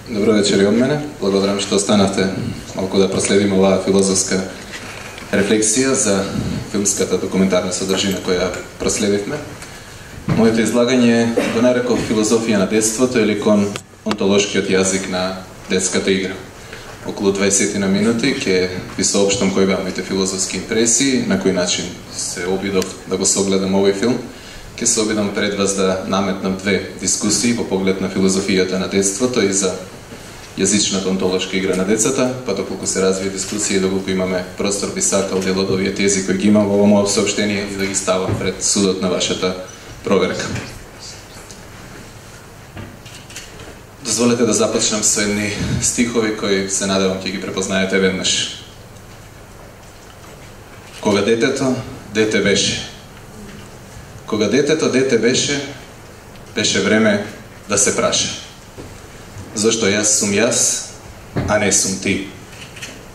Добро вечер и од мене. Благодарам што останавте малку да проследиме оваа филозофска рефлексија за филмската документарна содржина која проследивме. Моето излагање го нареков филозофија на детството или кон онтолошкиот јазик на детската игра. Околу 20 на минути ќе ви соопштам кои беа моите филозофски импресии, на кој начин се обидов да го согледам овој филм. Ќе се обидам пред вас да наметнам две дискусии во поглед на филозофијата на детството и за јазичната онтолошка игра на децата, па доколку се развие дискусија и доколку имаме простор, би сакал дел од овие тези кои ги имам во мојот соопштение и да ги ставам пред судот на вашата проверка. Дозволете да започнам со едни стихови кои се надевам ќе ги препознаете веднаш. Кога детето дете беше. Кога детето дете беше, беше време да се праша. Зошто јас сум јас, а не сум ти?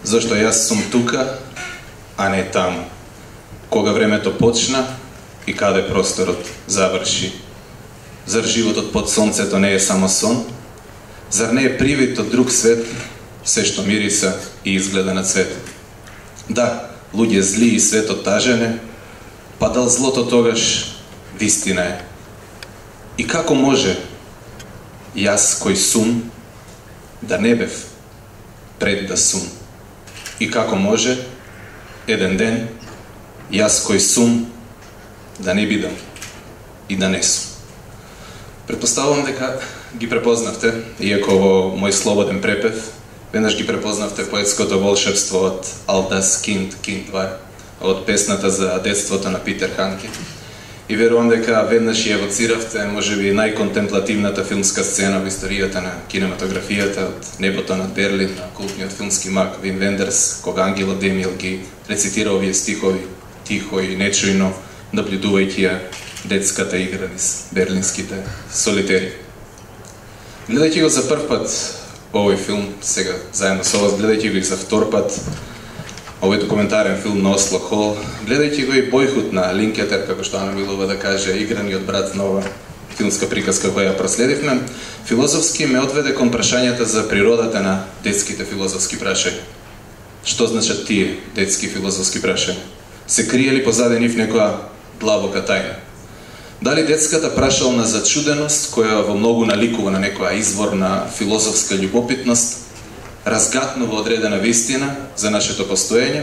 Зошто јас сум тука, а не таму? Кога времето почна и каде просторот заврши? Зар животот под сонцето не е само сон? Зар не е привид од друг свет, се што мириса и изгледа на цвет? Да, луѓе зли и светот тажене, па дал злото тогаш вистина е? И како може јас кој сум да не бев пред да сум? И како може еден ден јас кој сум да не бидам и да не сум? Претпоставувам дека ги препознавте, иако во мој слободен препев, веднаш ги препознавте поетското волшебство од All das Kind, Kind war, од песната за детството на Питер Ханке. И верувам дека веднаш ја евоциравте, можеби најконтемплативната филмска сцена во историјата на кинематографијата, од Небото над Берлин, на култниот филмски мак Вим Вендерс, кога Ангела Демил ги рецитира овие стихови тихо и нечујно, наблюдувајќи ја детската игра низ берлинските солитери. Гледајќи го за прв пат овој филм, сега заедно со вас, гледајќи го и за втор пат, овој документарен филм на Осло Хол, гледајќи го и бојхут на Линкетер, како што Ана милува да каже, играниот брат на ова филмска приказка која ја проследивме, филозофски ме одведе кон прашањата за природата на детските филозофски прашања. Што значат тие детски филозофски прашања? Се крие ли позади нив некоја длабока тајна? Дали детската прашална зачуденост, која во многу наликува на некоја изворна филозофска љубопитност, разгатнува одредена вистина за нашето постоење,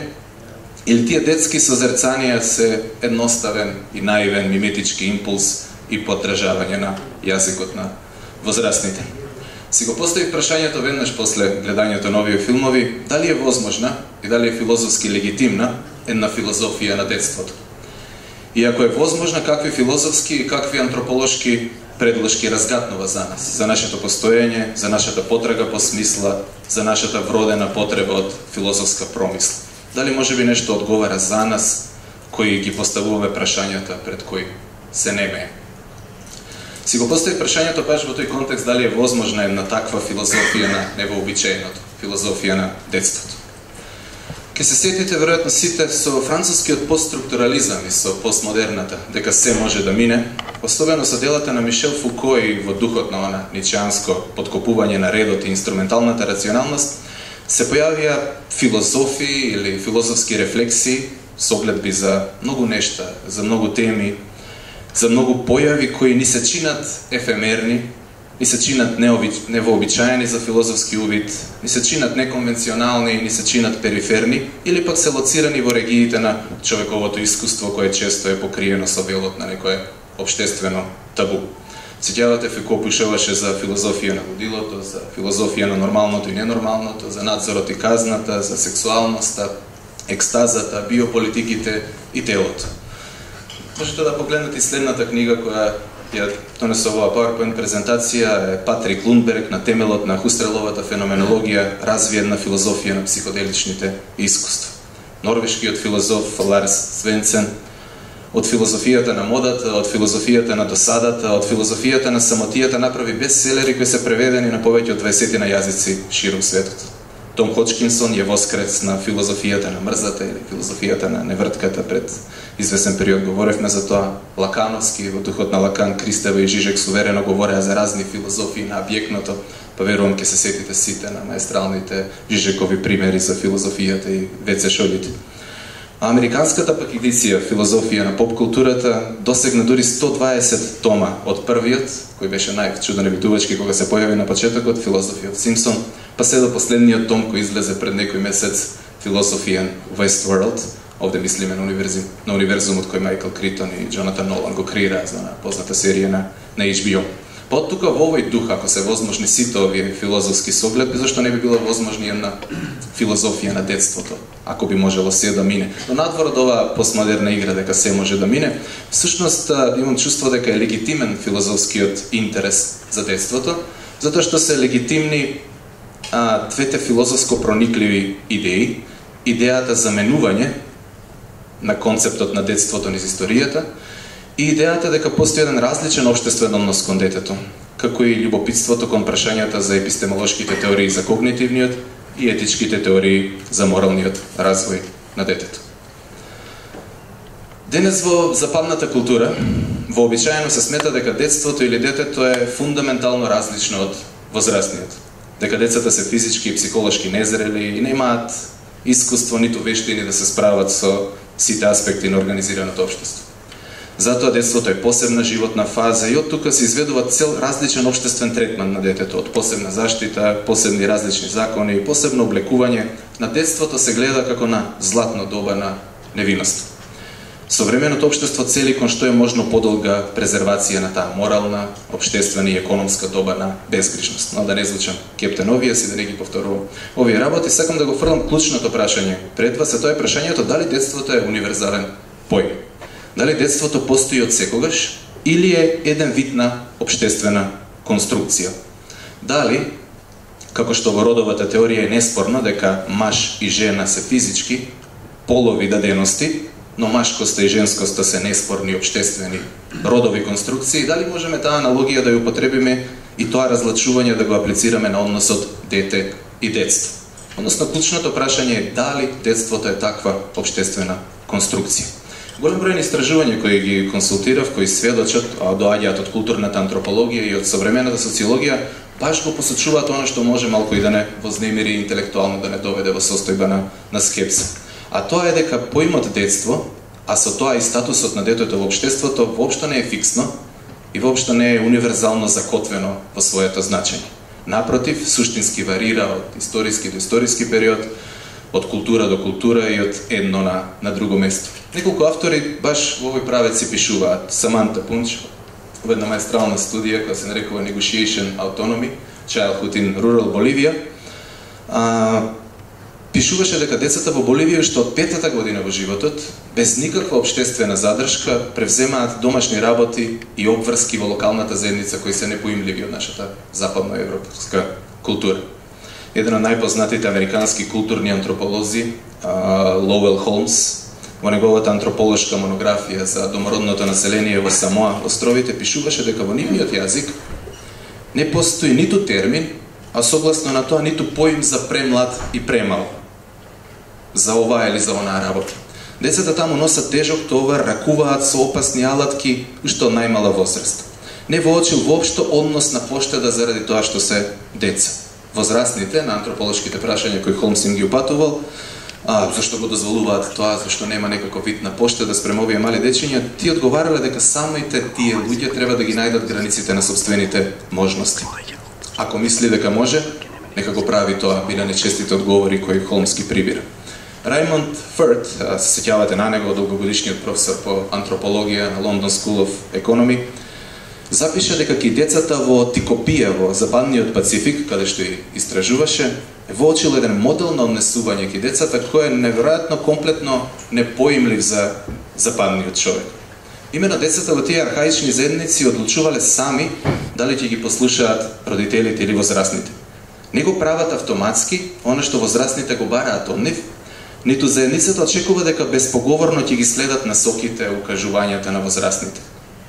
или тие детски созерцанија се едноставен и наивен миметички импулс и поддржавање на јазикот на возрастните? Си го поставив прашањето веднаш после гледањето на овие филмови, дали е возможна и дали е филозофски легитимна една филозофија на детството? И ако е возможна, какви филозофски и какви антрополошки предложки разгатнува за нас, за нашето постоење, за нашата потрага по смисла, за нашата вродена потреба од филозофска промисла? Дали може би нешто одговара за нас, кои ги поставуваме прашањата пред кои се немее? Си го постави прашањето баш во тој контекст дали е возможна една таква филозофија на невообичаеното, филозофија на детството. Ке се сетите веројатно сите со францускиот постструктурализам и со постмодерната, дека се може да мине, особено со делата на Мишел Фуко и во духот на она ницеанско подкопување на редот и инструменталната рационалност, се појавија филозофии или филозофски рефлексии, согледби за многу нешта, за многу теми, за многу појави кои ни се чинат ефемерни, ни се чинат невообичаени за филозофски увид, ни се чинат неконвенционални, ни се чинат периферни, или пак се лоцирани во региите на човековото искуство, кое често е покриено со велот на некое обштествено табу. Сеќавате, Фуко пишуваше за филозофија на лудилото, за филозофија на нормалното и ненормалното, за надзорот и казната, за сексуалноста, екстазата, биополитиките и телото. Можете да погледнете и следната книга која ја донесе оваа PowerPoint презентација, е Патрик Лундберг на темелот на Хустреловата феноменологија, развиена филозофија на психоделичните искуства. Норвешкиот филозоф Ларс Свенсен, од филозофијата на модата, од филозофијата на досадата, од филозофијата на самотијата направи бестселери кои се преведени на повеќе од 20 на јазици широм светот. Том Ходжкинсон ја воскрес на филозофијата на мрзата или филозофијата на невртката пред извесен период. Говоревме за тоа. Лакановски, во духот на Лакан, Кристева и Жижек суверено говореа за разни филозофии на објектното, па верувам ќе се сетите сите на маестралните Жижекови примери за филозофијата и Веце Шолите. Американската пак едиција филозофија на поп-културата досегна дури 120 тома од првиот, кој беше најчудоневитувачки кога се појави на почетокот, Философија од Симпсон, па се до последниот том кој излезе пред некој месец, Философија Westworld. Овде мислиме на универзумот кој Майкл Критон и Джонатан Нолан го креираа за позната серија на HBO. Па од тука во овој дух, ако се возможни сите овие филозофски согледи, зашто не би било возможна една филозофија на детството, ако би можело се да мине. Но надвор од оваа постмодерна игра дека се може да мине, всушност имам чувство дека е легитимен филозофскиот интерес за детството, затоа што се легитимни двете филозофско проникливи идеи, идејата за менување на концептот на детството низ историјата и идејата дека постои еден различен општествен однос кон детето, како и љубопитството кон прашањата за епистемолошките теории за когнитивниот и етичките теории за моралниот развој на детето. Денес во западната култура вообичаено се смета дека детството или детето е фундаментално различно од возрастниот. Дека децата се физички и психолошки незрели и немаат искуство ниту вештини да се справат со сите аспекти на организираното општество. Затоа детството е посебна животна фаза и од тука се изведува цел различен општествен третман на детето, од посебна заштита, посебни различни закони и посебно облекување. На детството се гледа како на златно доба на невиност. Современото општество цели кон што е можно подолга презервација на таа морална, општествена и економска доба на безгрижност. Но да не звучам Кептен Овијас и да не ги повторувам овие работи, сакам да го фрлам клучното прашање пред вас, тоа е прашањето дали детството е универзален поим. Дали детството постои од секогаш или е еден вид на општествена конструкција? Дали, како што во родовата теорија е неспорно дека маж и жена се физички полови дадености, но машкоста и женскоста се неспорни општествени родови конструкции, дали можеме таа аналогија да ја употребиме и тоа разлачување да го аплицираме на односот дете и детство? Односно, клучното прашање е дали детството е таква општествена конструкција. Голем број истражувања кои ги консултирав, кои сведочат, доаѓаат од културната антропологија и од современата социологија, баш го посочуваат она што може малку и да не вознемири интелектуално, да не доведе во состојба на скепса. А тоа е дека поимот детство, а со тоа и статусот на детето во општеството, воопшто не е фиксно и воопшто не е универзално закотвено во своето значење. Напротив, суштински варира од историски до историски период, од култура до култура и од едно на друго место. Неколку автори баш во овој правец си пишуваат. Саманта Пунч, во една маестрална студија која се нарекува Negotiation Autonomy, Childhood in Rural Bolivia, пишуваше дека децата во Боливија уште од 5-та година во животот, без никаква општествена задршка, превземаат домашни работи и обврски во локалната заедница кои се непоимливи од нашата западноевропска култура. Еден од најпознатите американски културни антрополози, Лоуел Холмс, во неговата антрополошка монографија за домородното население во Самоа островите, пишуваше дека во нивниот јазик не постои ниту термин, а согласно на тоа ниту поим за премлад и премал, за оваа или за онаа работа. Децата таму носат тежок товар, ракуваат со опасни алатки уште од најмала возраст. Не воочил воопшто однос на поштеда заради тоа што се деца. Возрастните на антрополошките прашања кои Холмс им ги упатувал, зашто го дозволуваат тоа, зашто нема некаков вид на поштеда спрема овие мали дечиња, тие одговарале дека самите тие луѓе треба да ги најдат границите на собствените можности. Ако мисли дека може, нека го прави тоа, биле нечестите одговори кои Холмс ги прибира. Раймонд Фърт, се сеќавате на него, долгогодишниот професор по антропологија на London School of Economy, запиша дека ки децата во Тикопија, во Западниот Пацифик, каде што и истражуваше, воочил еден модел на однесување ки децата кој е неверојатно комплетно непоимлив за западниот човек. Имено децата во тие архаични заедници одлучувале сами дали ќе ги послушаат родителите или возрастните. Не го прават автоматски, она што возрастните го бараат од нив, ниту заедницата очекува дека безпоговорно ќе ги следат насоките, укажувањата на возрастните.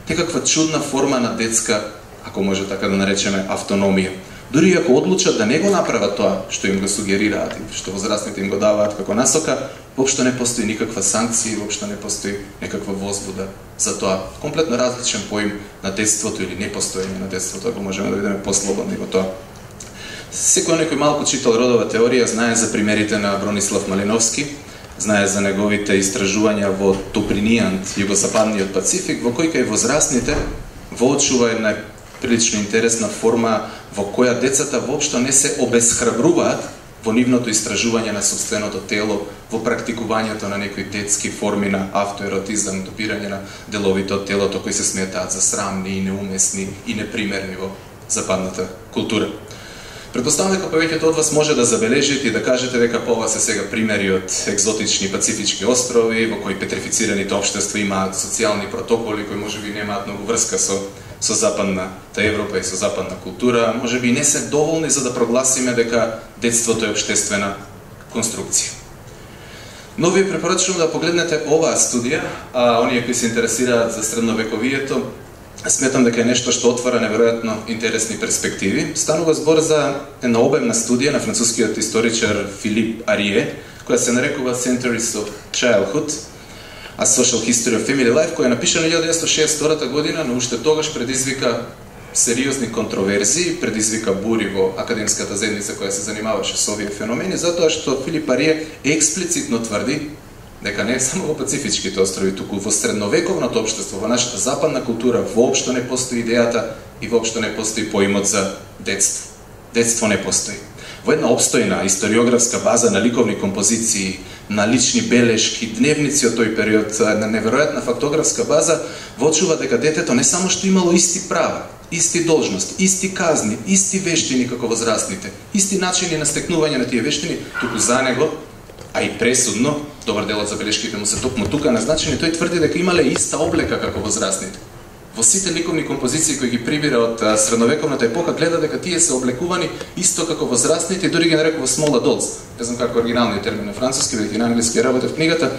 Некаква чудна форма на детска, ако може така да наречеме, автономија. дури ако одлучат да не го направат тоа што им го сугерираат и што возрастните им го даваат како насока, воопшто не постои никаква санкција, воопшто не постои некаква возбуда за тоа. Комплетно различен поим на детството или непостоење на детството, ако можеме да видиме послободно во тоа. Секој некој малку читал родова теорија, знае за примерите на Бронислав Малиновски, знае за неговите истражувања во топринијант, југозападниот Пацифик, во кој кај возрастните воочува една прилично интересна форма во која децата воопшто не се обесхрабруваат во нивното истражување на сопственото тело, во практикувањето на некои детски форми на автоеротизам, допирање на деловите од телото кои се сметаат за срамни и неумесни и непримерни во западната култура. Претпоставам дека повеќето од вас може да забележите и да кажете дека ова се сега примери од екзотични пацифички острови во кои петрифицираните општества имаат социјални протоколи кои можеби немаат многу врска со западната Европа и со западна култура, можеби не се доволни за да прогласиме дека детството е општествена конструкција. Но ви препорачувам да погледнете оваа студија, а оние кои се интересираат за средновековието, сметам дека е нешто што отвара неверојатно интересни перспективи. Станува збор за една обемна студија на францускиот историчар Филип Арие, која се нарекува Centuries of Childhood, A Social History of Family Life, која е напишана 1962 година, но уште тогаш предизвика сериозни контроверзии, предизвика бури во академската заедница која се занимаваше со овие феномени, затоа што Филип Арие експлицитно тврди дека не само во пацифичките острови, туку во средновековното општество, во нашата западна култура, воопшто не постои идејата и воопшто не постои поимот за детство. Детство не постои. Во една обстојна историографска база на ликовни композиции, на лични белешки, дневници од тој период, на неверојатна фактографска база, воочува дека детето не само што имало исти права, исти должности, исти казни, исти вештини како возрастните, исти начини на стекнување на тие вештини, туку за него, а и пресудно, добар дел од забелешките му се токму тука назначени, тој тврди дека имале иста облека како возрастните. Во сите ликовни композиции кои ги прибира од средновековната епоха, гледа дека тие се облекувани исто како возрастните и дури ги нарекува small adults. Не знам како оригиналниот термин на француски, веќе на англиски работев книгата,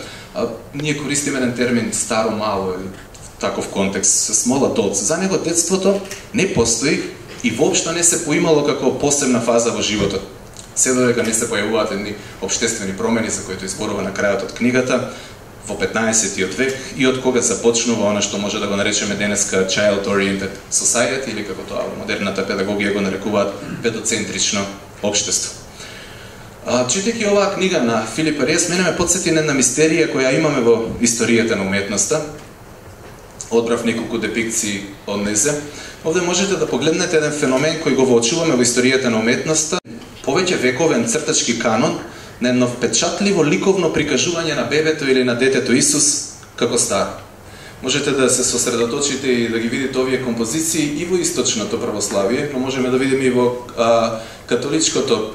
ние користиме еден термин старо мало или таков контекст, small adults. За него детството не постои и воопшто не се поимало како посебна фаза во животот. Се додека не се појавуваат едни општествени промени за кои тој зборува на крајот од книгата, во 15-тиот век и од кога започнува она што може да го наречеме денеска child-oriented society или како тоа во модерната педагогија го нарекуваат педоцентрично општество. Читајќи оваа книга на Филип Арие, мене ме потсети на една мистерија која имаме во историјата на уметноста. Одбрав неколку депикции од незе. Овде можете да погледнете еден феномен кој го воочуваме во историјата на уметноста, повеќе вековен цртачки канон на едно впечатливо ликовно прикажување на бебето или на детето Исус како стар. Можете да се сосредоточите и да ги видите овие композиции и во источното православие, но можеме да видиме и во католичкото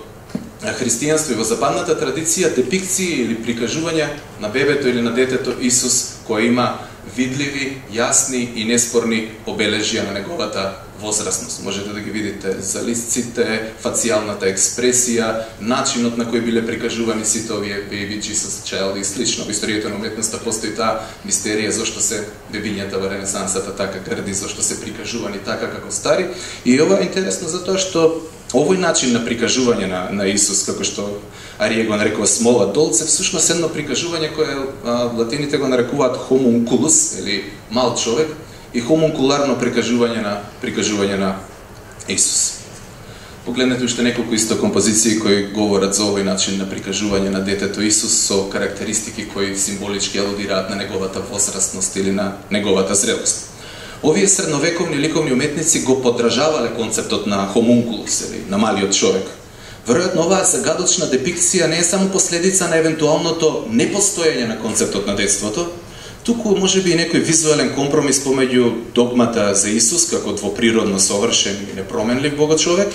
христијанство и во западната традиција депикции или прикажувања на бебето или на детето Исус кој има видливи, јасни и неспорни обележја на неговата возрастност. Можете да ги видите залисците, фацијалната експресија, начинот на кој биле прикажувани сите овие Baby Jesus Child и слично. Во историјата на уметноста постои таа мистерија зошто се бебињата во Ренесансата така грди, зошто се прикажувани така како стари. И ова е интересно затоа што овој начин на прикажување на Исус, како што Арие го нарекува small adults, е всушност едно прикажување кое латините го нарекуваат homunculus, или мал човек, и хомункуларно прикажување на Исус. Погледнете уште неколку исто композиции кои говорат за овој начин на прикажување на детето Исус со карактеристики кои символички алудираат на неговата возрастност или на неговата зрелост. Овие средновековни ликовни уметници го подражавале концептот на хомункулус или на малиот човек. Веројатно оваа загадочна депикција не е само последица на евентуалното непостоење на концептот на детството, туку можеби и некој визуелен компромис помеѓу догмата за Исус како двоприродно совршен и непроменлив богочовек,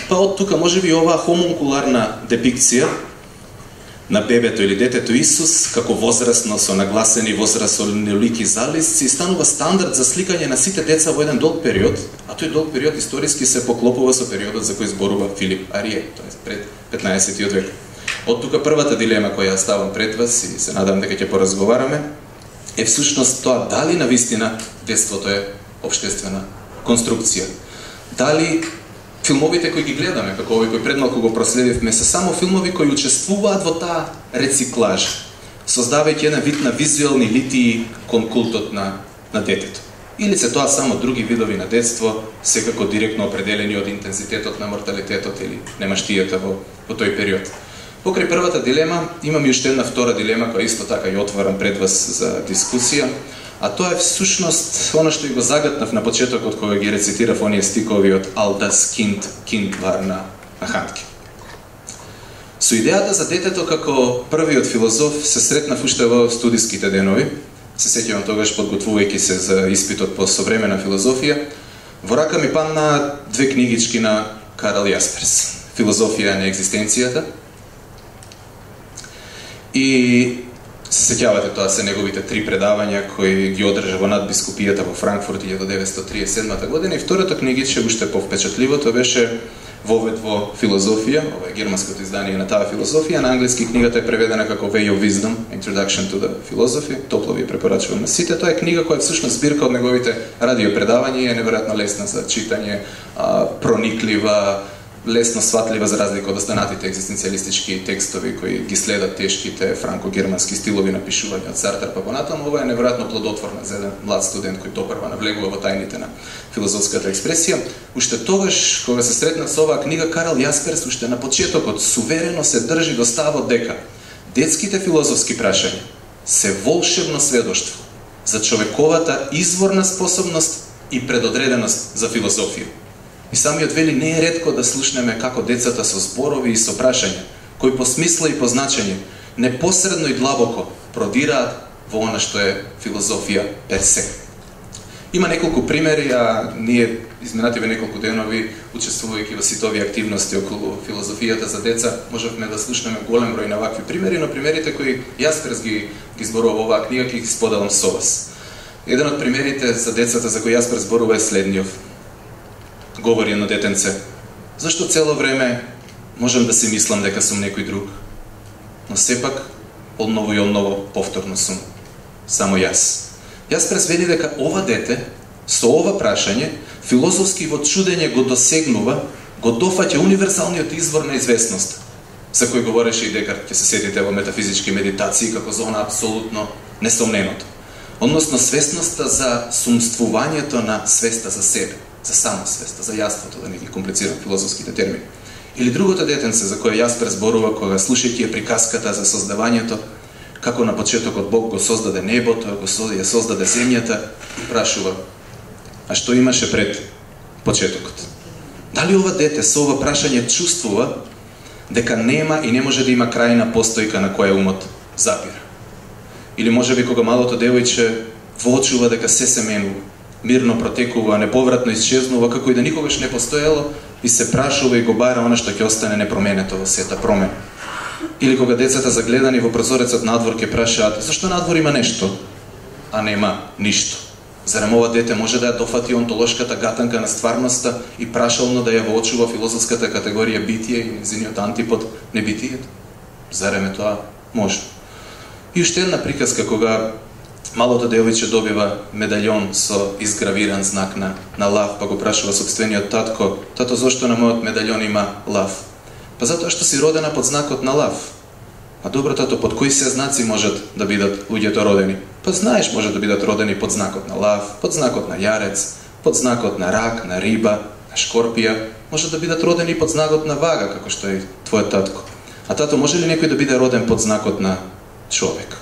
па од тука можеби оваа хомункуларна депикција на бебето или детето Исус како возрастно со нагласени возрастни лики залисци станува стандард за сликање на сите деца во еден долг период, а тој долг период историски се поклопува со периодот за кој зборува Филип Арие, тоест пред 15-тиот век. Од тука првата дилема која ја ставам пред вас и се надам дека ќе поразговараме е всушност тоа дали навистина детството е општествена конструкција. Дали Филмовите кои ги гледаме, како овој кој предмалку го проследивме, се само филмови кои учествуваат во таа рециклажа, создавајќи еден вид на визуелни литии кон култот на детето. Или се тоа само други видови на детство, секако директно определени од интензитетот на морталитетот или немаштијата во тој период. Покрај првата дилема, имам и уште една втора дилема, која исто така ја отворам пред вас за дискусија, а тоа е всушност она што и го загатнав на почетокот кога ги рецитирав оние стикови од All das Kind war на Хандке. Со идејата за детето како првиот филозоф се сретнав уште во студиските денови. Се сеќавам тогаш подготвувајќи се за испитот по современа филозофија. Во рака ми падна две книгички на Карл Јасперс. Филозофија на екзистенцијата. И се сеќавате, тоа се неговите 3 предавања кои ги одржа во надбискупијата во Франкфурт 1937 година. И втората книгичка, уште повпечатливото, беше Вовед во филозофија, ова е германското издание на таа филозофија, на англиски книгата е преведена како Way of Wisdom, Introduction to the Philosophy, топло ви препорачувам на сите. Тоа е книга која е всушност збирка од неговите радиопредавања и е неверојатно лесна за читање, прониклива, лесно сватлива за разлика од останатите екзистенцијалистички текстови кои ги следат тешките франко-германски стилови на пишување од Сартер па понатаму. Ова е неверојатно плодотворна за еден млад студент кој допрва навлегува во тајните на филозофската експресија. Уште тогаш, кога се сретнав со оваа книга, Карл Јасперс уште на почетокот суверено се држи до ставот дека детските филозофски прашања се волшебно сведоштво за човековата изворна способност и предодреденост за филозофија. И самиот вели, не е ретко да слушнеме како децата со зборови и со прашања, кои по смисла и по значење, непосредно и длабоко продираат во она што е филозофија персе. Има неколку примери, а ние изминативе неколку денови, учествувајќи во сите овие активности околу филозофијата за деца, можевме да слушнеме голем број на вакви примери, но примерите кои Јасперс ги зборува во оваа книга, ќе ги споделам со вас. Еден од примерите за децата за кои Јасперс зборува е следниот. Говори едно детенце: зашто цело време можам да си мислам дека сум некој друг, но сепак одново и одново повторно сум само јас. Јасперс вели дека ова дете со ова прашање филозофски во чудење го досегнува, го дофаќа универзалниот извор на известност, за кој говореше и Декарт, ќе се сетите во метафизички медитации, како за она апсолутно несомненото. Односно свесноста за сумствувањето на свеста за себе, за самосвеста, за јаството, да не ги комплицирам филозофските термини. Или другото детенце за кое Јасперс зборува кога слушајќи ја приказката за создавањето, како на почетокот Бог го создаде небото, ја создаде земјата, и прашува: а што имаше пред почетокот? Дали ова дете со ова прашање чувствува дека нема и не може да има крајна постојка на која умот запира? Или можеби кога малото девојче воочува дека се менува, мирно протекува, неповратно исчезнува, како и да никогаш не постоело, и се прашува и го бара она што ќе остане непроменето во сета промена. Или кога децата загледани во прозорецот надвор ќе прашаат: зашто надвор има нешто, а нема ништо? Зарем ова дете може да ја дофати онтолошката гатанка на стварноста и прашално да ја воочува филозофската категорија битие и незиниот антипод небитието? Зарем е тоа можно? И уште една приказка кога малото девојче добива медаљон со изгравиран знак на лав, па го прашува сопствениот татко: тато, зошто на мојот медаљон има лав? Па затоа што си родена под знакот на лав. А добро, тато, под кои се знаци можат да бидат луѓето родени? Па знаеш, може да бидат родени под знакот на лав, под знакот на јарец, под знакот на рак, на риба, на шкорпија, може да бидат родени под знакот на вага, како што е твојот татко. А тато, може ли некој да биде роден под знакот на човек?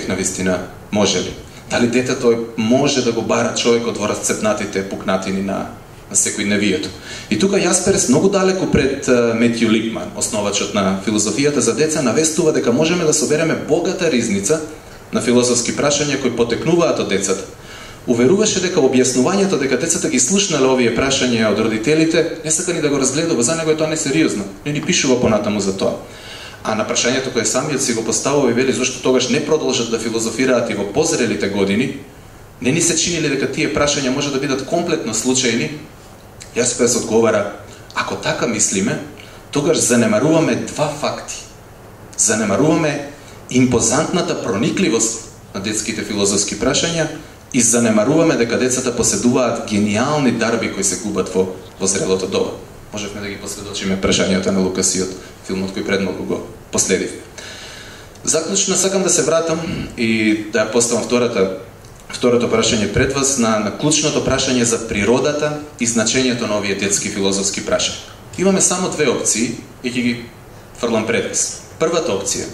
Навистина, може ли? Дали детето може да го бара човекот во расцепнатите пукнатини на секојдневието? И тука Јасперс многу далеку пред Метју Липман, основачот на филозофијата за деца, навестува дека можеме да собереме богата ризница на филозофски прашања кои потекнуваат од децата. Уверуваше дека објаснувањето дека децата ги слушнале овие прашања од родителите не сака ни да го разгледува, за него е тоа несериозно, не ни пишува понатаму за тоа. А на прашањето кое самиот си го поставува и вели зашто тогаш не продолжат да филозофираат и во позрелите години, не ни се чинили дека тие прашања може да бидат комплетно случајни, Јасперс одговара: ако така мислиме, тогаш занемаруваме два факти. Занемаруваме импозантната проникливост на детските филозофски прашања и занемаруваме дека децата поседуваат гениални дарби кои се губат во зрелото доба. можевме да ги последочиме прашањата на Лукасиот, филмот кој предмалку го последив. Заклучно сакам да се вратам и да ја поставам второто прашање пред вас на клучното прашање за природата и значењето на овие детски филозофски прашања. Имаме само две опции и ќе ги фрлам пред вас. Првата опција,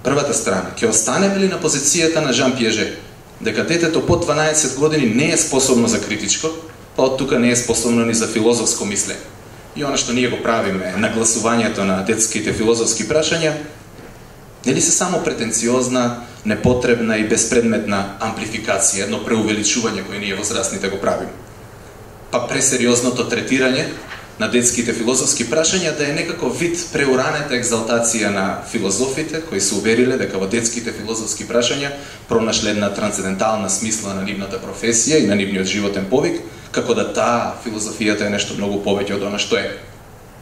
првата страна, ќе останеме ли на позицијата на Жан Пиаже, дека детето под 12 години не е способно за критичко, па од тука не е способно ни за филозофско мислење. И она што ние го правиме, нагласувањето на детските филозофски прашања, нели се само претенциозна, непотребна и безпредметна амплификација, едно преувеличување кој ние возрастните го правиме. Па пресериозното третирање на детските филозофски прашања да е некако вид преуранета екзалтација на филозофите кои се увериле дека во детските филозофски прашања пронашле една трансцендентална смисла на нивната професија и на нивниот животен повик, како да таа филозофијата е нешто многу повеќе од она што е.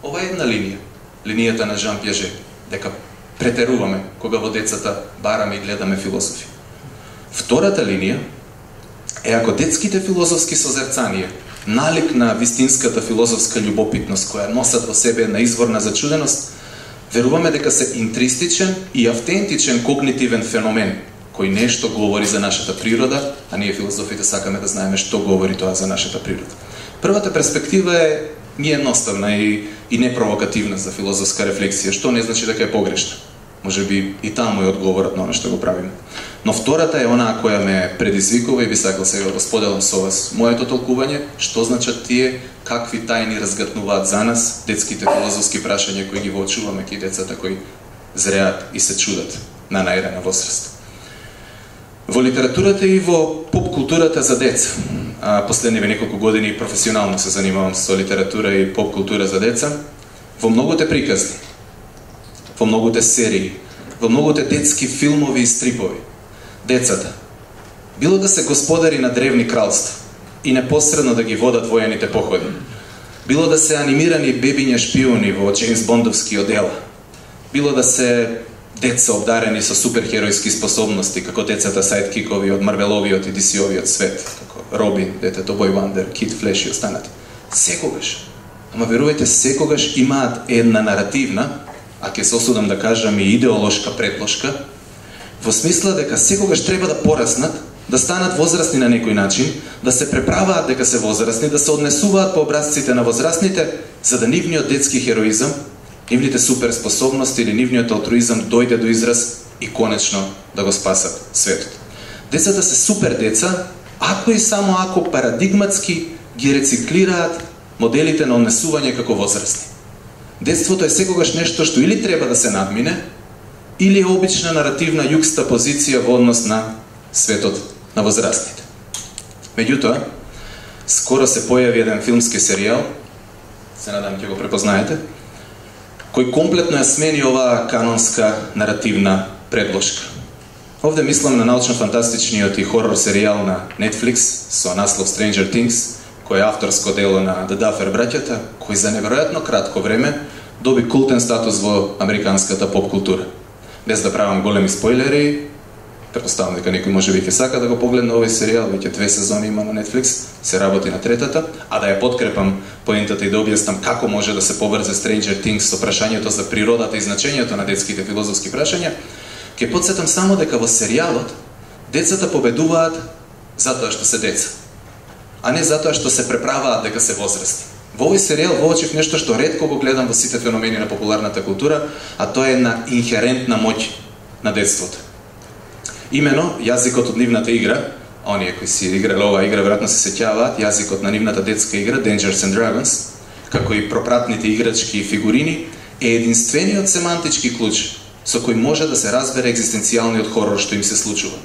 Ова е една линија, линијата на Жан Пиаже, дека претеруваме кога во децата бараме и гледаме филозофи. Втората линија е ако детските филозофски созерцанија, налик на вистинската филозофска љубопитност која носат во себе една изворна зачуденост, веруваме дека се интристичен и автентичен когнитивен феномен кој нешто говори за нашата природа, а ние филозофите сакаме да знаеме што говори тоа за нашата природа. Првата перспектива е едноставна и непровокативна за филозофска рефлексија, што не значи дека е погрешна. Може би и таму е одговорот на она што го правиме. Но втората е онаа која ме предизвикува и би сакал сега да го споделам со вас моето толкување, што значат тие, какви тајни разгатнуваат за нас детските филозофски прашања кои ги воочуваме ки децата кои зреат и се чудат на најрана возраст. Во литературата и во поп-културата за деца, последниве неколку години професионално се занимавам со литература и поп-култура за деца, во многуте приказни, во многуте серии, во многуте детски филмови и стрипови, децата, било да се господари на древни кралства и непосредно да ги водат воените походи, било да се анимирани бебиња шпиони во Джеймс Бондовски одела, било да се деца обдарени со суперхеројски способности, како децата сайдкикови од Марвеловиот и DC-овиот свет, како Робин, детето Бој Вандер, Кит Флеш и останати. Секогаш, ама верувајте, секогаш имаат една наративна, а ќе се осудам да кажам и идеолошка предложка, во смисла дека секогаш треба да пораснат, да станат возрастни на некој начин, да се преправаат дека се возрастни, да се однесуваат по образците на возрастните, за да нивниот детски хероизам, нивните суперспособности или нивниот алтруизам дојде до израз и конечно да го спасат светот. Децата се супер деца, ако и само ако парадигматски ги рециклираат моделите на однесување како возрастни. Детството е секогаш нешто што или треба да се надмине, или е обична наративна јукста позиција во однос на светот на возрастните. Меѓутоа, скоро се појави еден филмски серијал, се надам ќе го препознаете, кој комплетно ја смени оваа канонска наративна предложка. Овде мислам на научно-фантастичниот и хорор серијал на Netflix со наслов Stranger Things, кој е авторско дело на The Duffer браќата, кој за неверојатно кратко време доби култен статус во американската поп-култура. Без да правам големи спойлери, претпоставам дека некој може би ќе сака да го погледне овој серијал, веќе 2 сезони има на Netflix, се работи на третата, а да ја подкрепам поентата и да објаснам како може да се поврзе Stranger Things со прашањето за природата и значењето на детските филозофски прашања, ќе потсетам само дека во серијалот децата победуваат затоа што се деца, а не затоа што се преправаат дека се возрастни. Во овој серијал воочив нешто што ретко го гледам во сите феномени на популарната култура, а тоа е една инхерентна моќ на детството. Имено, јазикот од нивната игра, оние кои си играле оваа игра веројатно се сеќаваат, јазикот на нивната детска игра, Dungeons and Dragons, како и пропратните играчки и фигурини, е единствениот семантички клуч со кој може да се разбере екзистенцијалниот хорор што им се случува,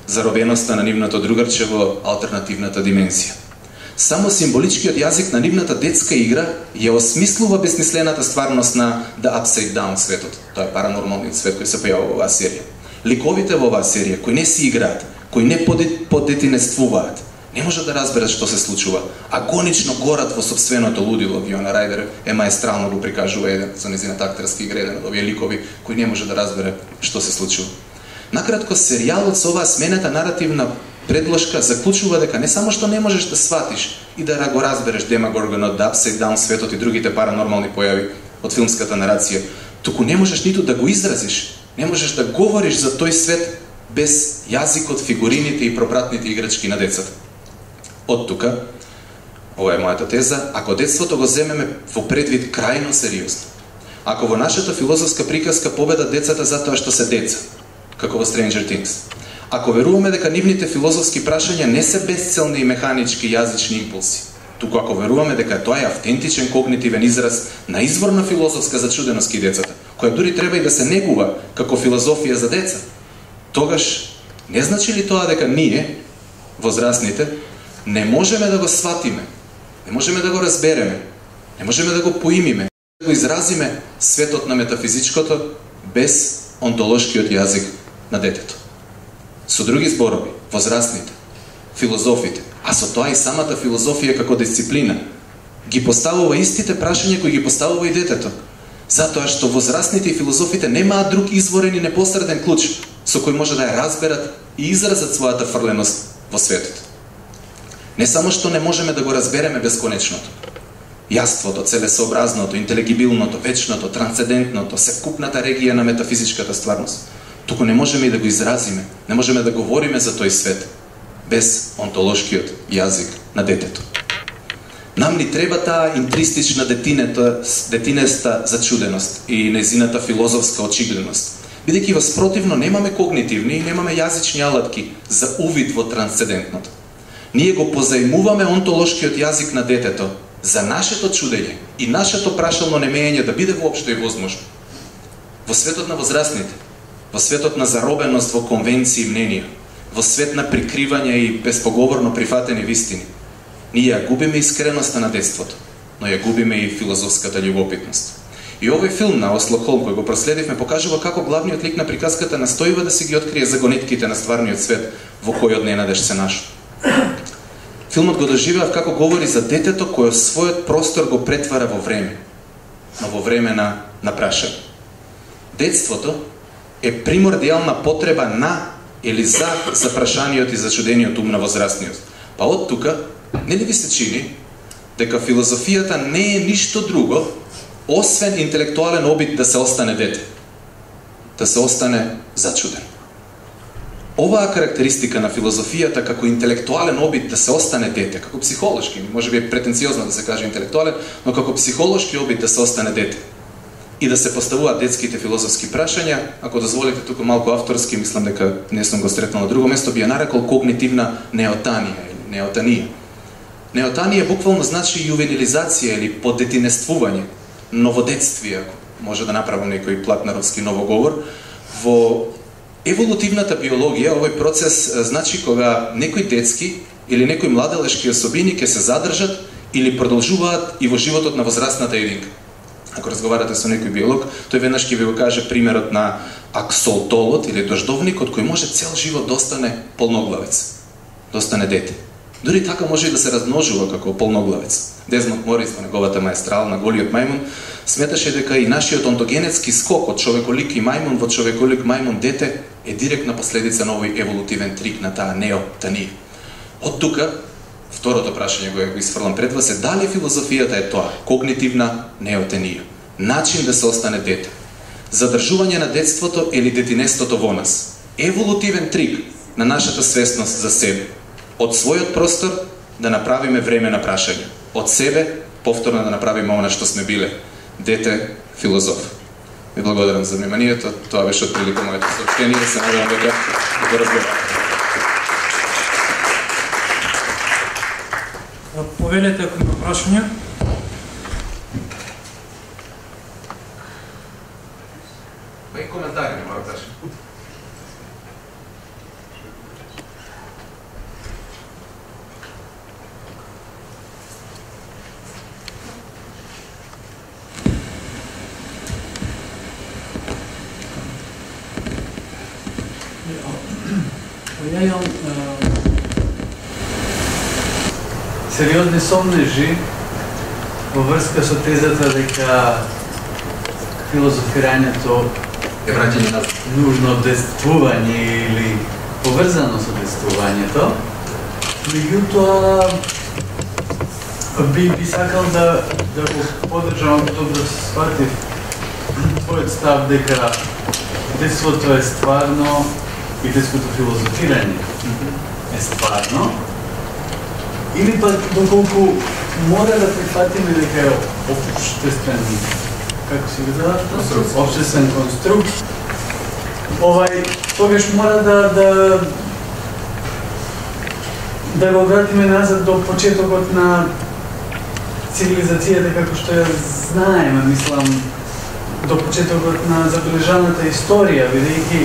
заробеноста на нивното другарче во алтернативната димензија. Само символичкиот јазик на нивната детска игра ја осмислува безсмислената стварност на The Upside Down светот. Тоа е паранормалниот свет кој се појавува во оваа серија. Ликовите во оваа серија, кои не си играат, кои не подетинествуваат, не може да разберат што се случува. Агонично горат во собственото лудило. Виона Рајдер е маестрално го прикажува еден со незината актерска игра, еден од овие ликови кој не може да разбере што се случува. Накратко, серијалот со оваа сменета наративна предложка заклучува дека не само што не можеш да сватиш и да го разбереш демагоргонот, да Upside Down светот и другите паранормални појави од филмската нарација, туку не можеш ниту да го изразиш, не можеш да говориш за тој свет без јазикот, фигурините и пропратните играчки на децата. Од тука, ова е мојата теза, ако детството го земеме во предвид крајно сериозно, ако во нашата филозофска приказка победа децата затоа што се деца, како во Stranger Things, ако веруваме дека нивните филозофски прашања не се безцелни и механички јазични импулси, туку ако веруваме дека тоа е автентичен когнитивен израз на изворна филозофска зачуденост кај децата, која дури треба и да се негува како филозофија за деца, тогаш не значи ли тоа дека ние, возрастните, не можеме да го сватиме, не можеме да го разбереме, не можеме да го поимиме, да го изразиме светот на метафизичкото без онтолошкиот јазик на детето. Со други зборови, возрастните, филозофите, а со тоа и самата филозофија како дисциплина, ги поставува истите прашања кои ги поставува и детето, затоа што возрастните и филозофите немаат друг изворен и непосреден клуч со кој може да ја разберат и изразат својата фрленост во светот. Не само што не можеме да го разбереме бесконечното, јаството, целесообразното, интелегибилното, вечното, трансцендентното, секупната регија на метафизичката стварност, туку не можеме и да го изразиме, не можеме да говориме за тој свет без онтолошкиот јазик на детето. Нам ни треба таа интристична детинеста зачуденост и незината филозофска очигледност, бидејќи воспротивно немаме когнитивни и немаме јазични алатки за увид во трансцендентното. Ние го позајмуваме онтолошкиот јазик на детето за нашето чудење и нашето прашално немење да биде воопшто и возможно. Во светот на возрастните, во светот на заробеност во конвенции и мненија, во свет на прикривање и безпоговорно прифатени вистини, ние ја губиме искреноста на детството, но ја губиме и филозофската љубопитност. И овој филм на Осло Холм, кој го проследивме, покажува како главниот лик на приказката настојува да си ги открие загонетките на стварниот свет во кој одненадеж се нашол. Филмот го доживеав како говори за детето кој својот простор го претвара во време, но во време на прашање. Детството е примордијална потреба на или за прашаниот и зачудениот ум на возрастниот. Па од тука, нели ви се чини дека филозофијата не е ништо друго освен интелектуален обид да се остане дете, да се остане зачуден. Оваа карактеристика на филозофијата како интелектуален обид да се остане дете, како психолошки, може би е претенциозно да се каже интелектуален, но како психолошки обид да се остане дете и да се поставуваат детските филозофски прашања, ако дозволите туку малку авторски, мислам дека не сум го сретнал на друго место, би ја нарекол когнитивна неотанија или неотанија. Неотанија буквално значи јувенилизација или подетинествување, новодетствие, ако може да направам некој платнаровски новоговор. Во еволутивната биологија овој процес значи кога некои детски или некои младелешки особини ќе се задржат или продолжуваат и во животот на возрастната единка. Ако разговарате со некој биолог, тој веднаш ќе ви го каже примерот на аксолтолот или дождовникот кој може цел живот да остане полноглавец, да остане дете. Дури така може и да се размножува како полноглавец. Дезмонд Морис во неговата маестрала на голиот мајмун сметаше дека и нашиот онтогенетски скок од човеколик и мајмун во човеколик мајмун дете е директна последица на овој еволутивен трик на таа неотанија. Од тука, второто прашање го изфрлам пред вас е дали филозофијата е тоа, когнитивна неотанија, начин да се остане дете, задржување на детството или детинеството во нас, еволутивен трик на нашата свесност за себе, од својот простор да направиме време на прашање, од себе повторно да направиме она што сме биле, дете филозоф. Ви благодарам за вниманието, тоа беше отприлика моето сообщение, се надевам дека го разберете. Повелете ако има прашања. Па и коментари не мора прашање. Ја имам сериозни сомнежи во врска со тезата дека филозофирањето е враќање назад, нужно детствување или поврзано со детствувањето. Меѓутоа, би сакал да го поддржам, ако добро сватив твојот став дека детството е стварно и детското филозофирање е стварно, или пак доколку мора да прифатиме дека е општествен, како се казва? Општествен конструкт. Тогаш мора да го вратиме назад до почетокот на цивилизацијата како што ја знаеме, мислам, до почетокот на забележаната историја, бидејќи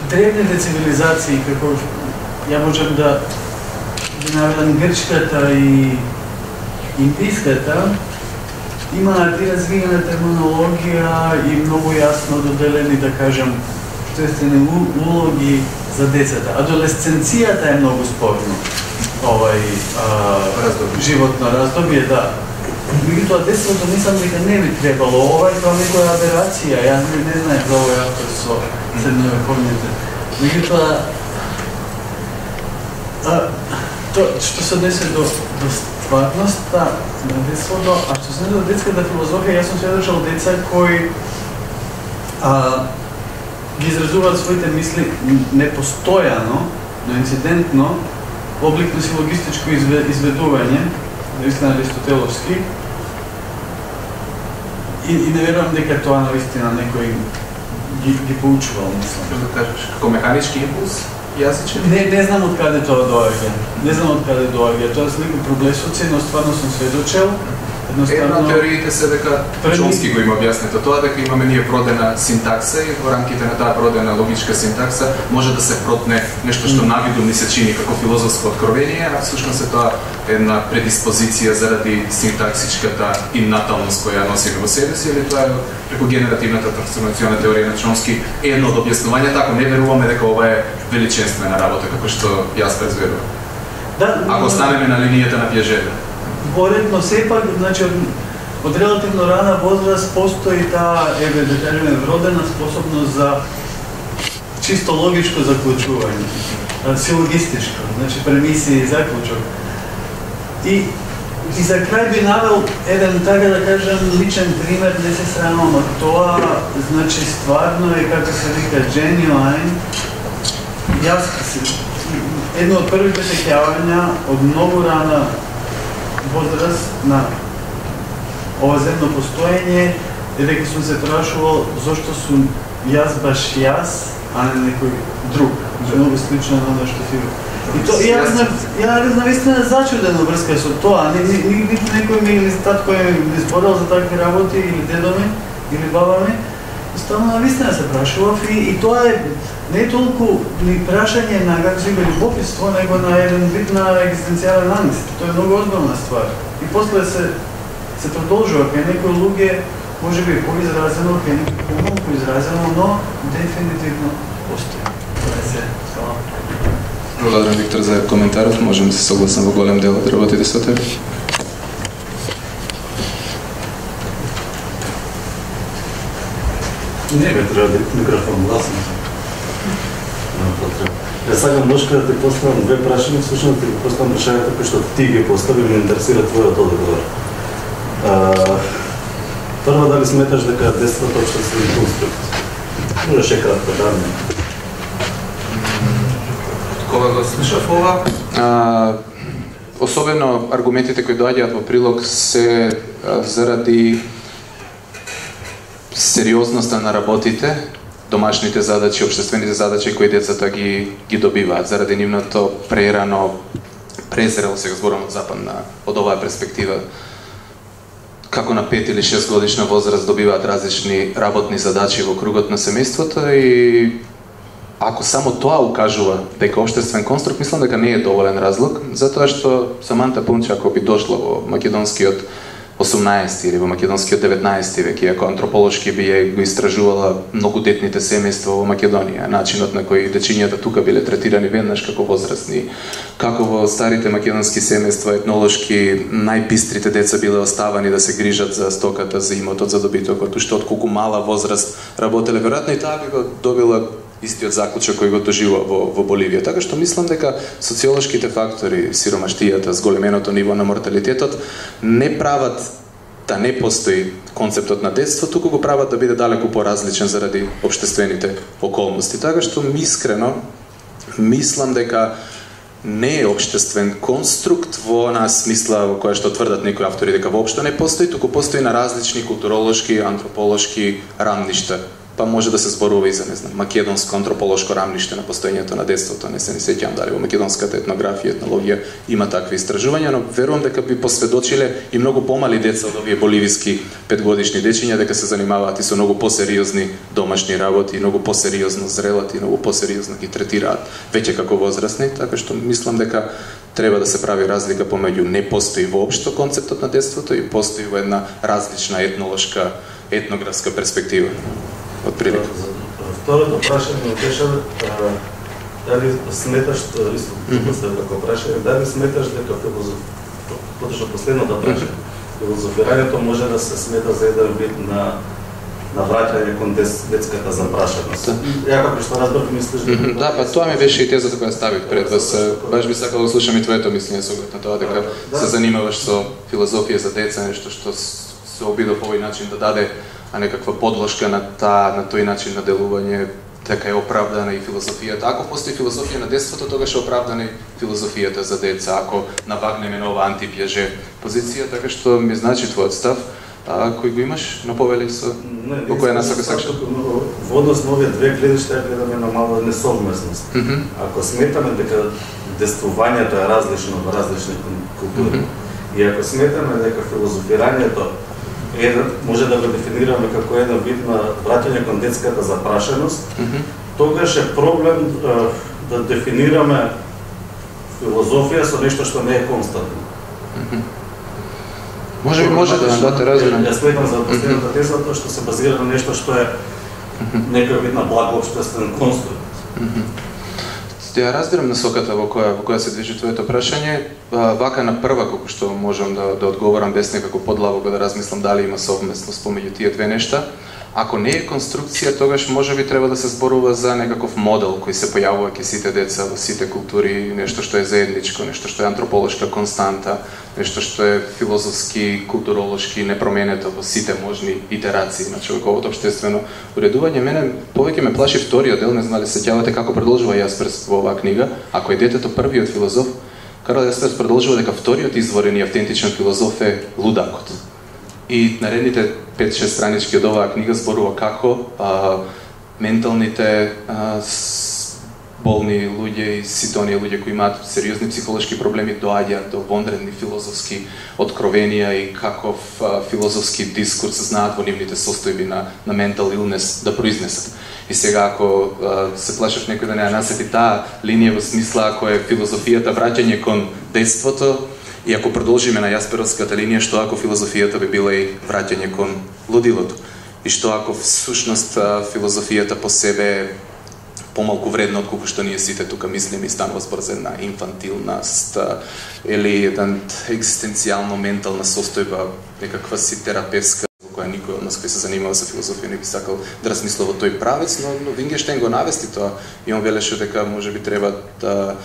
древните цивилизации, како ја можам да наведам грчката и индиската, имаат и развиена терминологија и многу јасно доделени, да кажам, обществени улоги за децата. Адолесценцијата е многу спорно. Животно раздобие, да. Меѓутоа, детството мислам дека не би требало. Тоа е некоја аберација. Јас не знаем за овој автор со средновековните. Меѓутоа, што се однесе до стварноста на детството, а што се однесе до детската филозофија, јас сум следушал деца кои ги изразуваат своите мисли непостојано, но инцидентно, во облик на силогистичко изведување, наистина аристотеловски, и не верувам дека тоа наистина некој ги поучувал, мислам. Што да кажеш, како механички импулс, јазичен? Не знам од каде тоа доаѓа. Не знам од каде доаѓа. Тоа се некои проблесоци, но стварно сум сведочел. Една од теориите се дека Чомски го има објаснето тоа, дека имаме ние продена синтакса и во рамките на таа продена логичка синтакса може да се протне нешто што навидум ни се чини како филозофско откровение, а всушност е тоа една предиспозиција заради синтаксичката иннаталност која носиме во себе си, или тоа е преку генеративната трансформационна теорија на Чомски едно од објаснувањата, ако не веруваме дека ова е величенствена работа како што јас произведувам. Ако останеме на линијата на Пиажета. Поредно, сепак, значи, од релативно рана возраст постои таа, да кажеме, вродена способност за чисто логичко заклучување, силогистичко, значи премиси и заклучок. И за крај би навел еден, така да кажем, личен пример, не се срамам од тоа, значи, стварно е, како се вика, genuine. Јас, едно од првите сеќавања од многу рана возраст на ова земно постоење е дека сум се прашувал зошто сум јас баш јас, а не некој друг. Многу слично на оно што си. И јас навистина зачуден во врска со тоа. Ниту некој ми или татко ми зборал за такви работи, или дедо ми, или баба ми. Ставно навистина се прашував и тоа е не е толку ни прашање на, како се вика, љубопитство, него на еден вид на екзистенцијален ангст. Тоа е многу озбилна ствар. И после се продолжува, кај некои луѓе може би поизразено, кај некои помалку изразено, но дефинитивно постои. Тоа е се. Хвала. Благодарам, Виктор, за коментарот. Можем да се согласам во голем дел од работите со тебе. Не ме треба микрофон гласно. Ја сакам Бошка да ти поставам две прашања, всушност ти поставам прашањата кои што ти ги постави, ме интересира твојот одговор. Прво, дали сметаш дека детството општествен конструкт? Можеше кратко да не. Кога го слушав ова, особено аргументите кои доаѓаат во прилог се заради сериозноста на работите, домашните задачи, општествените задачи кои децата ги добиваат, заради нивното прерано презрело, сега зборам од западна, од оваа перспектива, како на 5 или 6 годишна возраст добиваат различни работни задачи во кругот на семејството и ако само тоа укажува дека општествен конструкт, мислам дека не е доволен разлог, затоа што Саманта Пунча, ако би дошла во македонскиот 18 или во македонскиот 19 век, иако антрополошки би го истражувала многодетните семејства во Македонија, начинот на кој дечињата тука биле третирани веднаш како возрастни, како во старите македонски семејства етнолошки најбистрите деца биле оставани да се грижат за стоката, за имотот, за добитокот, уште од колку мала возраст работеле, веројатно и таа би го добила истиот заклучок кој го доживува во Боливија. Така што мислам дека социолошките фактори, сиромаштијата, зголеменото ниво на морталитетот не прават да не постои концептот на детство, туку го прават да биде далеку поразличен заради општествените околности. Така што искрено мислам дека не е општествен конструкт во онаа смисла во која што тврдат некои автори дека воопшто не постои, туку постои на различни културолошки, антрополошки рамништа. Па може да се зборува и за, не знам, македонско антрополошко рамниште на постоењето на детството. Не се сеќавам дали во македонската етнографија, етнологија има такви истражувања, но верувам дека би посведочиле и многу помали деца од овие боливиски 5-годишни дечиња дека се занимаваат и со многу посериозни домашни работи, многу посериозно зрелат и многу посериозно ги третираат веќе како возрастни, така што мислам дека треба да се прави разлика помеѓу не постои воопшто концептот на детството и постои во една различна етнолошка, етнографска перспектива. Од прилика. Второто прашање беше дали сметаш, исто како прашање, дали сметаш дека поточно последното прашање, филозофирањето може да се смета за еден вид на враќање кон детската запрашаност. Ја како што разбрав мислиш дека... Да, па тоа ми беше и тезата која ставив пред вас. Баш би сакал да слушам и твоето мислење со оглед на тоа дека се занимаваш со филозофија за деца, нешто што се обидов по овој начин да даде некаква подложка на тој начин на делување, дека е оправдана и филозофијата. Ако постои филозофија на детството, тогаш е оправдана и филозофијата за деца. Ако навагнеме нова антипјаже позиција, така што ми значи твојот став, кој го имаш на повели со во која насока сакаш? Во однос на овие две гледишта гледаме на мала несовместност. Ако сметаме дека детствувањето е различно во различни култури и ако сметаме дека филозофирањето може да го дефинираме како еден вид на враќање кон детската запрашеност, тогаш е проблем да дефинираме филозофија со нешто што не е константно. Може да дадете разбирам. Ја следам за последната теза, тоа што се базира на нешто што е некој вид на благо општествен конструкт. Ја разбирам насоката во која се движи твоето прашање. Вака на прва, колку што можам да одговорам без некако подлабоко да размислам дали има совместност помеѓу тие две нешта. Ако не е конструкција, тогаш може би треба да се зборува за некаков модел кој се појавува кај сите деца во сите култури, нешто што е заедничко, нешто што е антрополошка константа, нешто што е филозофски, културолошки непроменето во сите можни итерации на човековото општествено уредување. Мене повеќе ме плаши вториот дел, не знам дали се сеќавате како продолжува Јасперс во оваа книга. Ако е детето првиот филозоф, Карл Јасперс продолжува дека вториот изворен и автентичен филозоф е лудакот. И наредните 5-6 странички од оваа книга зборува како менталните болни луѓе и сите оние луѓе кои имаат сериозни психолошки проблеми доаѓаат до вонредни филозофски откровенија и каков филозофски дискурс знаат во нивните состојби на ментал илнес да произнесат. И сега ако се плашев некој да не ја насети таа линија во смисла ако е филозофијата враќање кон детството, и ако продолжиме на Јасперовската линија, што ако филозофијата би била и враќање кон лудилото? И што ако всушност филозофијата по себе е помалку вредна отколку што ние сите тука мислиме и станува збор за една инфантилност или една екзистенцијално ментална состојба, некаква си терапевска, во која никој од нас кој се занимава со филозофија не би сакал да размислува во тој правец, но Вингенштейн го навести тоа и он велеше дека можеби треба да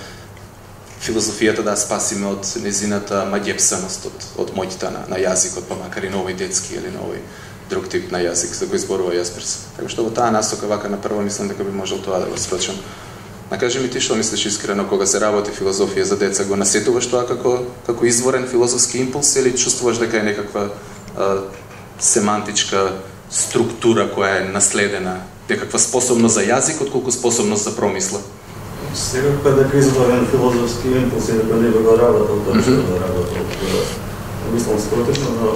филозофијата да спасиме од незината маѓепсаност, од моќта на јазикот, па макар и на овој детски или на овој друг тип на јазик за кој зборува Јасперс. Така што во таа насока вака на прво мислам дека би можел тоа да го срочам. Накажи ми ти што мислиш искрено кога се работи филозофија за деца, го насетуваш тоа како изворен филозофски импулс или чувствуваш дека е некаква семантичка структура која е наследена, некаква способност за јазик отколку способност за промисла? Секако дека изворен филозофски импулс и дека не го работел тоа што го работел. Мислам спротивно, но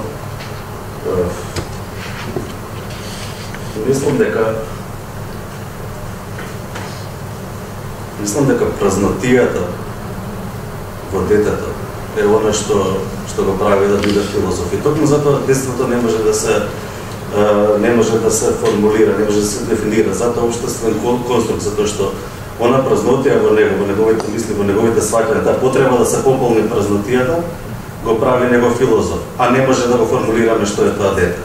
мислам дека празнотијата во детето е она што го прави да биде филозоф. И токму затоа детството не може да се формулира, не може да се дефинира. Затоа општествен конструкт, затоа што она празнотија во него, во неговите мисли, во неговите сваќања, таа потреба да се пополни празнотијата, го прави него филозоф, а не може да го формулираме што е тоа дете.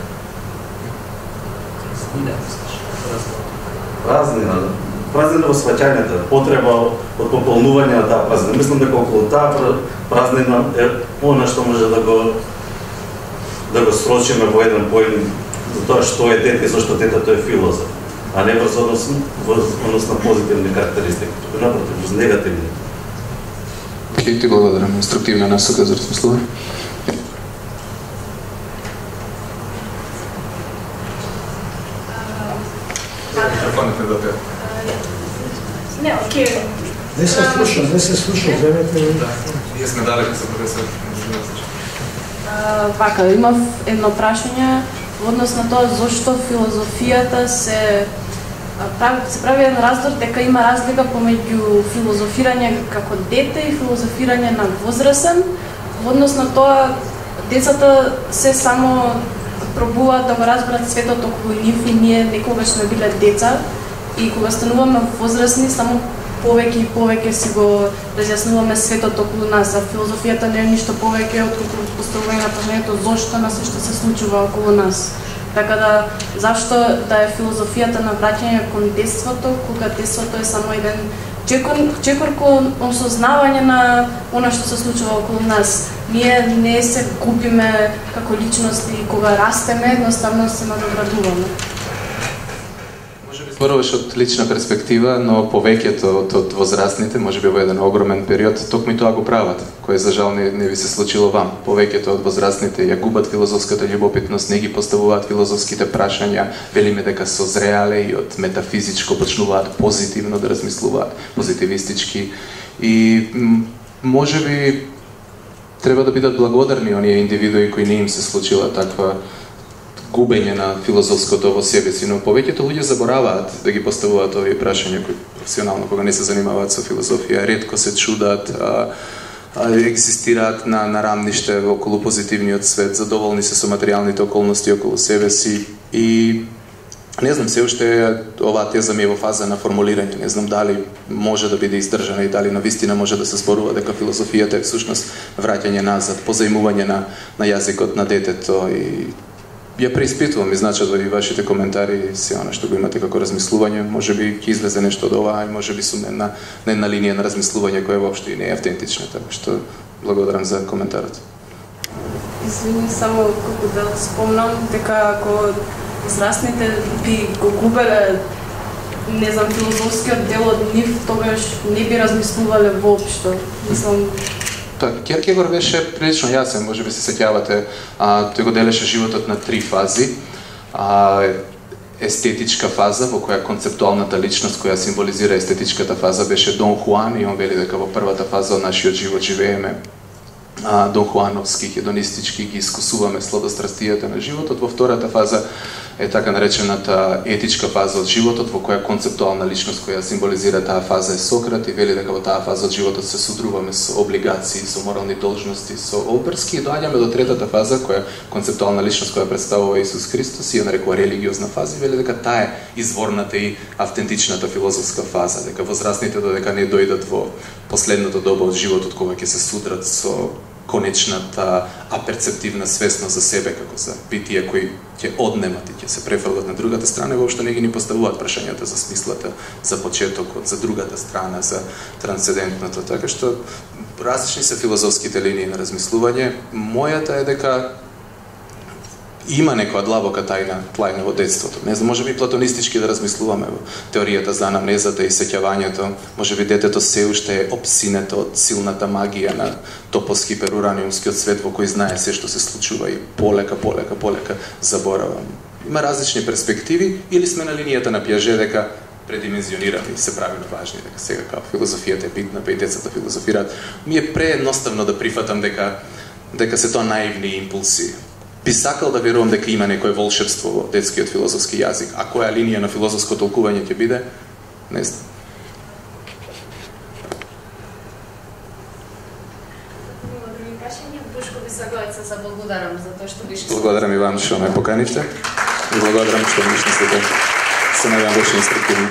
Празнина. празнина во сваќањето, потреба од пополнување на таа празнина. Мислам дека околу таа празнина е она што може да го срочиме во еден поим за тоа што е дете и зашто детето е филозоф, а не врз однос на позитивни карактеристики, туку напротив, врз негативни. Окей, ти благодарам. Инструктивна насока за размислување. Не, окей. Не се слуша, земете ли? Ние сме далеко се пресет. Вака, имав едно прашање во однос на тоа зошто филозофијата се прави еден раздор дека има разлика помеѓу филозофирање како дете и филозофирање на возрасен. Во однос на тоа, децата се само пробуваат да го разберат светот околу нив и ние некогаш сме биле деца и кога стануваме возрастни, само повеќе и повеќе си го разјаснуваме светот околу нас. А филозофијата не е ништо повеќе отколку поставување на прашањето зошто на се што се случува околу нас. Така да, зашто да е филозофијата на враќање кон детството, кога детството е само еден чекор кон осознавање на она што се случува околу нас. Ние не се губиме како личности, кога растеме, едноставно се надоградуваме. Зборуваш од лична перспектива, но повеќето од возрастните, може би во еден огромен период, токму тоа го прават, кое за жал не ви се случило вам. Повеќето од возрастните ја губат филозофската љубопитност, не ги поставуваат филозофските прашања, велиме дека созреале и од метафизичко почнуваат позитивно да размислуваат, позитивистички и може би треба да бидат благодарни оние индивидуи кои не им се случила таква губење на филозофското во себе си, но повеќето луѓе забораваат да ги поставуваат овие прашања кои професионално кога не се занимаваат со филозофија, ретко се чудат, екзистираат на рамниште околу позитивниот свет, задоволни се со материјалните околности околу себе си и не знам, се уште оваа теза ми е во фаза на формулирање, не знам дали може да биде издржана и дали навистина може да се зборува дека филозофијата е всушност враќање назад, позаимување на јазикот на детето и ја преиспитувам и значат во вашите коментари се она што го имате како размислување, може би ќе излезе нешто од ова и може би сум на една линија на размислување која воопшто и не е автентична, така што благодарам за коментарот. Извини, само како да спомнам дека ако израсните би го губеле, не знам, филозофскиот дел од нив, тогаш не би размислувале воопшто. Мислам, Кierkegaard беше прилично јасен, може би се сеќавате, тој го делеше животот на 3 фази. Естетичка фаза, во која концептуалната личност која символизира естетичката фаза беше Дон Хуан и он вели дека во првата фаза од нашиот живот живееме Дон Хуановски, хедонистички, ги искусуваме сладострастијата на животот. Во втората фаза е така наречената етичка фаза од животот, во која концептуална личност која символизира таа фаза е Сократ и вели дека во таа фаза од животот се судруваме со облигации, со морални должности, со обврски и доаѓаме до третата фаза која концептуална личност која представува Исус Христос и ја нарекува религиозна фаза и вели дека таа е изворната и автентичната филозофска фаза, дека возрастните додека не дојдат во последното доба од животот кога ќе се судрат со конечната аперцептивна свесност за себе како за битие кои ќе однемат и ќе се префрлат на другата страна, воопшто не ги ни поставуваат прашањата за смислата, за почетокот, за другата страна, за трансцендентното, така што различни се филозофските линии на размислување. Мојата е дека има некоја длабока тајна во детството. Не знам, може би платонистички да размислуваме во теоријата за анамнезата и сеќавањето. Може би детето се уште е опсинето од силната магија на топоски перураниумскиот свет во кој знае се што се случува и полека заборава. Има различни перспективи или сме на линијата на Пиаже дека предимензионираме и се правиме важни, дека сега како филозофијата е битна, па и децата филозофираат. Ми е преедноставно да прифатам дека се тоа наивни импулси. Би сакал да верувам дека има некое волшебство во детскиот филозофски јазик, а која линија на филозофско толкување ќе биде, не знам. Благодарам и вам што ме поканивте и благодарам што ми се надевам беше инструктивно.